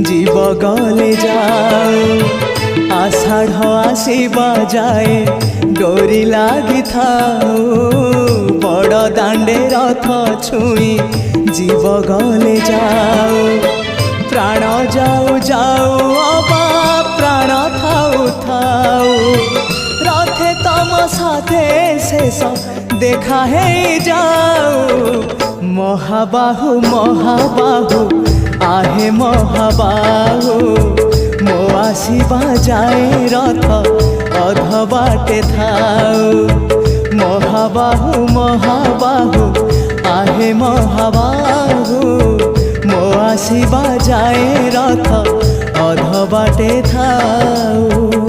जीव गले जाओ आषाढ़ आसीबा जाए डोरी लागी थाओ बड़ दांडे रथ छुई जीव गले जाओ प्राण जाऊ जाऊ अबा प्राण थाऊ थाऊ रथे तम साथे शेष देखा है जाओ महाबाहु महाबाहु आहे महाबाहु मो आसीबा जाए रथ अध बाटे थाऊ महाबाहु महाबाहु आहे महाबाहु मो आसीबा जाए रथ अध बाटे थाऊ।